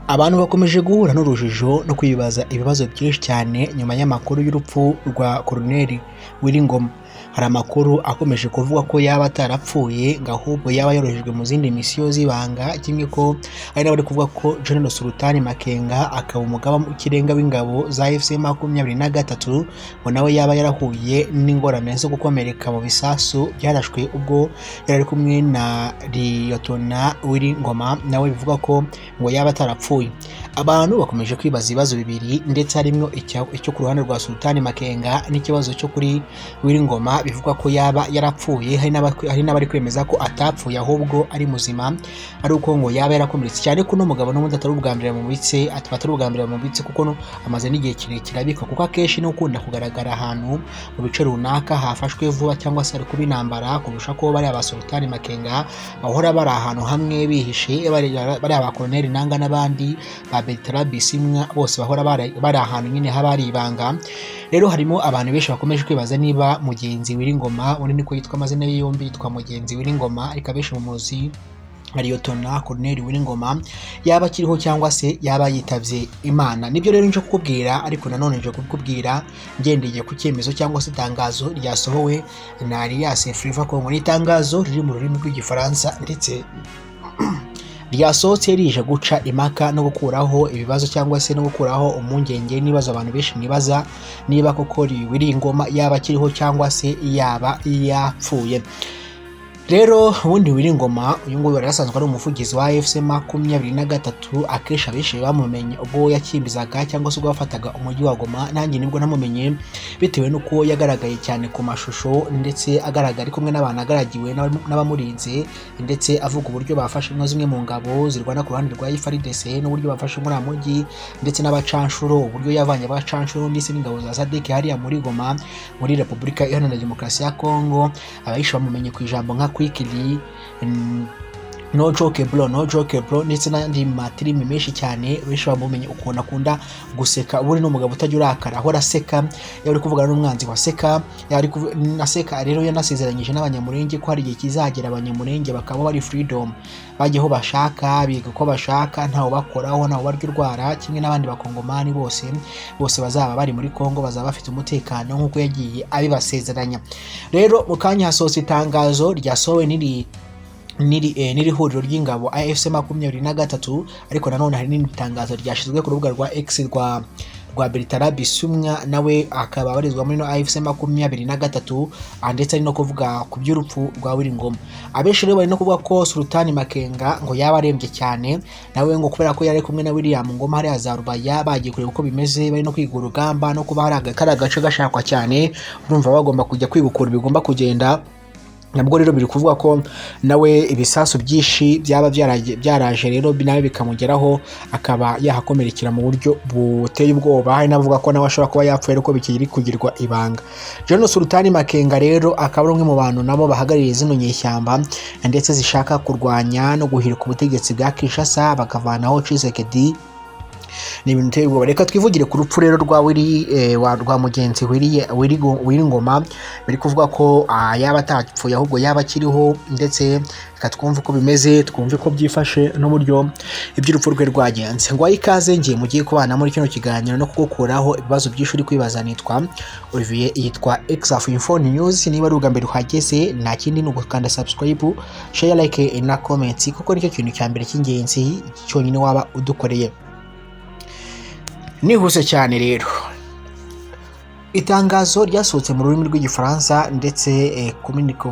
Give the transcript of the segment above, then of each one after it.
Abantu bakomeje guhura n'urujijo no kwibaza ibibazo byinshi cyane nyuma y'amakuru y'urupfu rwa Colonel Wiringoma. Hari amakuru akomeje kuvuga ko yaba atarapfuye ngo ahubwo yaba yorohejwe mu zindi misiyo z'ibanga, kimwe ko hari n'abari kuvuga ko General Sultan Makenga akaba umugaba w'ikirenga w'ingabo za FC23 ngo nawe yaba yarahuye n'ingorane zo gukomereka mu bisasu byarashwe ubwo yari ari kumwe na Liyotona Wiringoma, nawe bivuga ko ngo yaba atarapfuye. Abantu bakomeje kwibaza ibibazo bibiri ndetse harimo icyo ku ruhande rwa Sultan Makenga n'ikibazo cyo kuri Wiringoma bivuga ko yaba yarapfuye. Hari n'abari kwemeza ko atapfuye ahubwo ari muzima, ari uko ngo yaba yarakomeretse cyane ko no mugabo n'undi atari ubwambere mu bitse, atari ubwambere mu bitse kuko amaze n'igihe kirekire abikwa, kuko akenshi no ukunda kugaragara ahantu mu bice runaka hafashwe vuba cyangwa se ari kuba intambara, kurusha ko bari aba Sultan Makenga bahora bari ahantu hamwe bihishe, bari aba Colonel Nanga n'abandi ba Bertrand Bisimwa bose bahora bari ahantu nyine haba ari ibanga. Rero harimo abantu benshi bakomeje kwibaza niba Mugenzi Wiringoma, undi niko yitwa amazina ye yombi, yitwa Mugenzi Wiringoma ariko abenshi mu muzi Liyotona Colonel Wiringoma, yaba akiriho cyangwa se yaba yitavye Imana. Nibyo rero nje kukubwira, ariko nanone nje kukubwira ngendeye ku cyemezo cyangwa se itangazo ryasohowe na Alliance Fleuve Congo. Ni itangazo riri mu rurimi rw'igifaransa ndetse ryasohotse rije guca impaka no gukuraho ibibazo cyangwa se no gukuraho umungenge n'ibibazo abantu benshi mwibaza niba koko Wiringoma yaba akiriho cyangwa se yaba yapfuye. Rero ubundi Wiringoma uyu nguyu yarasanzwe ari umuvugizi wa FC23, akesha benshi bamumenye ubwo yakimbizaga cyangwa se ubwo yafataga umujyi wa Goma. Nanjye nibwo namumenye bitewe nuko yagaragaye cyane ku mashusho ndetse agaragara kumwe n'abantu agaragiwe n'abamurinze, ndetse avuga uburyo bafashe inka zimwe mu ngabo zirwana ku ruhande rwa FARDC n'uburyo bafashe muri amujyi ndetse n'abacanshuro, uburyo yavanye abacanshuro ndetse n'ingabo za SADC hariya muri Goma muri Repubulika Iharanira Demokarasi ya Kongo. Abayisha bamumenye ku ijambo nka quickly, no joke bro ndetse n'andi matirimi menshi cyane. Benshi bamumenye ukuntu akunda guseka, ubu ni umugabo utajya urakara, ahora aseka. Yari kuvugana n'umwanzi waseka, yari naseka. Rero yanasezeranyije n'abanyamurenge ko hari igihe kizagera abanyamurenge bakaba bari freedom, bajyeho bashaka, biga ko bashaka, ntawo bakoraho, ntawo barya urwara, kimwe n'abandi bakongomani bose bazaba bari muri Kongo, bazaba bafite umutekano nk'uko yagiye abibasezeranya. Rero mu kanya hasohotse itangazo ryasohowe n'iri huriro ry'ingabo AFC23, ariko nanone hari n'indi tangazo ryashizwe ku rubuga rwa X rwa Bertrand Bisimwa, nawe akaba abarizwa muri no AFC23, ndetse ari no kuvuga ku by'urupfu rwa Wiringoma. Abenshi rero bari no kuvuga ko Sultan Makenga ngo yaba arembye cyane, nawe ngo kubera ko yari kumwe na William Ngoma hari azarubaya bagiye kureba uko bimeze, bari no kwiga urugamba no kuba hari agace gashakwa cyane, urumva bagomba kujya kwibukura bigomba kugenda. Nabwo rero biri kuvuga ko nawe ibisasu byinshi byaba byaraje rero nawe bikamugeraho akaba yahakomerekera mu buryo buteye ubwoba. Hari navuga ko nawe ashobora kuba yapfuye ariko bikiri kugirwa ibanga. General Sultan Makenga rero akaba ari umwe mu bantu nabo bahagarariye zino nyeshyamba ndetse zishaka kurwanya no guhirika ubutegetsi bwa Kinshasa bakavanaho Tshisekedi. Ni ibintu biteye ubwoba. Reka twivugire ku rupfu rero rwa Mugenzi Wiringoma. Biri kuvuga ko yaba atapfuye ahubwo yaba akiriho, ndetse reka twumve uko bimeze, twumve ko byifashe n'uburyo iby'urupfu rwe rwagenze. Ngo ikaze ngiye mugiye kubana muri kino kiganiro no kugukuraho ibibazo byinshi uri kwibaza. Nitwa Olivier, yitwa Exaf Info News. Niba ari ubwambere uhageze, nta kindi ni ugukanda subscribe, share, like na comment, kuko nicyo kintu cya mbere cy'ingenzi cyonyine waba udukoreye. Nihuse cyane rero, itangazo ryasohotse mu rurimi rw'igifaransa ndetse communique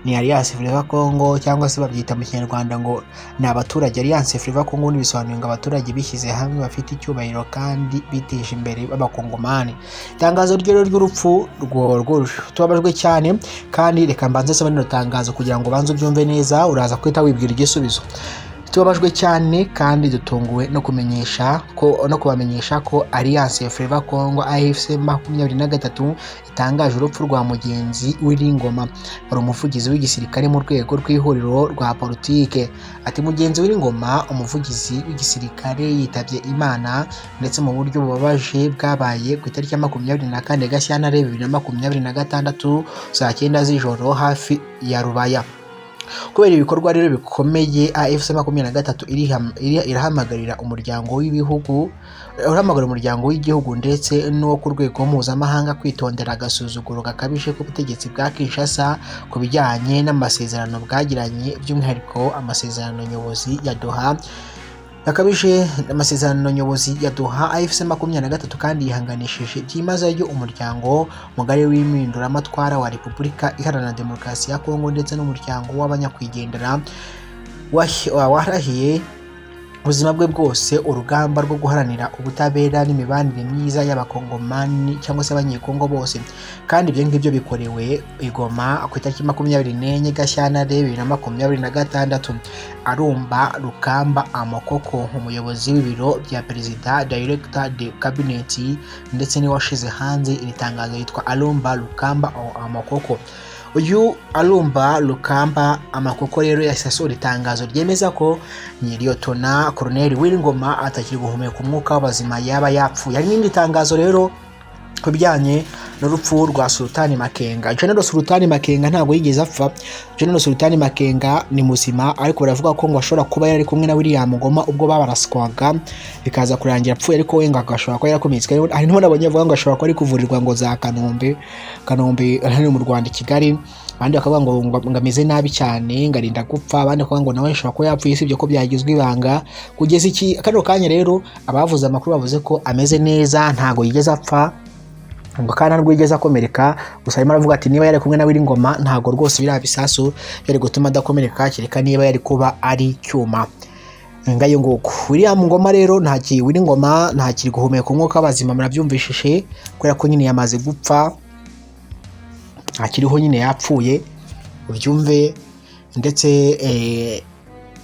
ni Alliance Fleuve Congo, cyangwa se babyita mu Kinyarwanda ngo ni abaturage. Alliance Fleuve Congo nibisobanuye ngo abaturage bishyize hamwe bafite icyubahiro kandi biteje imbere b'abakongomani. Itangazo rero ry'urupfu rwo tubabajwe cyane, kandi reka mbanze saba no tangazo kugira ngo banze ubyumve neza, uraza kwita wibwira igisubizo. Tubabajwe cyane kandi dutunguwe no kubamenyesha ko Alliance Fleuve Congo AFC23 itangaje urupfu rwa Mugenzi Wiringoma, wari umuvugizi w'igisirikare mu rwego rw'ihuriro rwa politike. Ati Mugenzi Wiringoma, umuvugizi w'igisirikare, yitabye Imana ndetse mu buryo bubabaje bwabaye ku itariki ya 24 Gashyantare 2026 saa 9 z'ijoro hafi ya Rubaya. Kubera ibikorwa rero bikomeye AFC23 irahamagarira umuryango w'igihugu ndetse no ku rwego mpuzamahanga kwitondera agasuzuguro gakabije k'ubutegetsi bwa Kinshasa ku bijyanye n'amasezerano bwagiranye, by'umwihariko amasezerano nyobozi ya Doha yakabije. Amasezerano nyobozi ya Doha AFC23 kandi yihanganishije byimazeyo umuryango mugari w'impinduramatwara wa Repubulika Iharanira Demokarasi ya Kongo ndetse n'umuryango w'abanyakwigendera warahiye ubuzima bwe bwose urugamba rwo guharanira ubutabera n'imibanire myiza y'abakongomani cyangwa se abanyekongo bose. Kandi ibyo ngibyo bikorewe i Goma ku itariki 24 Gashyantare 2026. Arumba Lukamba Amakoko, umuyobozi w'ibiro bya perezida director de cabinet ndetse niwashize hanze iri tangazo yitwa Arumba Lukamba Amakoko. Uyu Arumba Lukamba Amakoko rero yasohoye itangazo ryemeza ko Liyetona Colonel Wiringoma atakiri guhumeka umwuka w'abazima yaba yapfuye. Hari n'indi tangazo rero kubijyanye n'urupfu rwa Sultani Makenga. General Sultani Makenga ntabwo yigeze apfa. General Sultani Makenga ni muzima, ariko baravuga ko ngo ashobora kuba yari kumwe na William Ngoma ubwo babaraswaga bikaza kurangira apfuye, ariko we ngo agashobora kuba yarakomeretse. Hari n'abandi bavuga ngo ashobora kuba ari kuvurirwa ngo za Kanombe hano mu Rwanda i Kigali. Abandi bakavuga ngo ameze nabi cyane ngarinda gupfa, abandi bakavuga ngo nawe ashobora kuba yapfuye, sibyo ko byagizwe ibanga kugeza iki kano kanya. Rero abavuze amakuru bavuze ko ameze neza, ntago yigeze apfa ngo kandi ntabwo yigeze akomereka. Gusa arimo aravuga ati niba yari kumwe na Wiringoma ntago rwose biriya bisasu yari gutuma adakomereka, kereka niba yari kuba ari cyuma ngayo nguko. William Ngoma rero Wiringoma ntakiri guhumeka umwuka w'abazima, murabyumvishije kubera ko nyine yamaze gupfa, akiriho nyine yapfuye ubyumve. Ndetse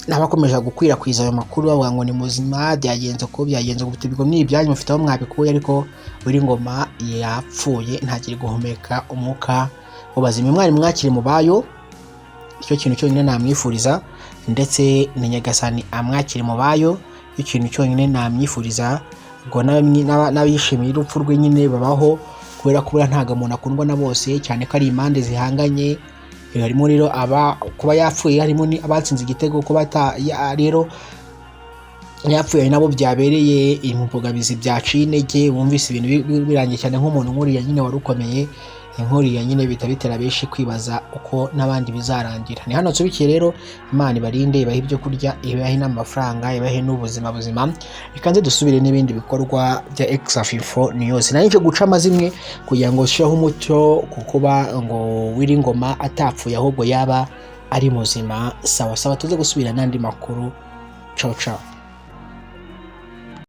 n'abakomeje gukwirakwiza ayo makuru bavuga ngo ni muzima, byagenze ko byagenze gufite ibigo n'ibyanyu mufite aho mwabikuye, ariko Wiringoma yapfuye ntakiri guhumeka umwuka w'abazima. Mwari mwakiri mu bayo, icyo kintu cyonyine namwifuriza, ndetse ni Nyagasani amwakiri mu bayo, icyo kintu cyonyine namwifuriza. Ubwo n'abishimiye urupfu rwe nyine babaho, kubera ko ntago umuntu akundwa na bose, cyane ko ari impande zihanganye. Harimo rero kuba yapfuye, harimo abatsinze igitego ko rero yapfuye nabo byabereye imbogamizi byaciye intege. Bumvise ibintu birangiye cyane nk'umuntu nkuriya nyine wari ukomeye, inkuriya nyine bita bitera benshi kwibaza uko n'abandi bizarangira. Ni hano tubikiye rero, Imana ibarinde, ibahe ibyo kurya, ibahe n'amafaranga, ibahe n'ubuzima buzima. Ikanze dusubire n'ibindi bikorwa bya Exafifo News. Nanjye guca amazimwe kugira ngo sheho umucyo kukuba ngo Wiringoma atapfuye ahubwo yaba ari muzima. Sawa sawa, tuze gusubira n'andi makuru. Ciao ciao.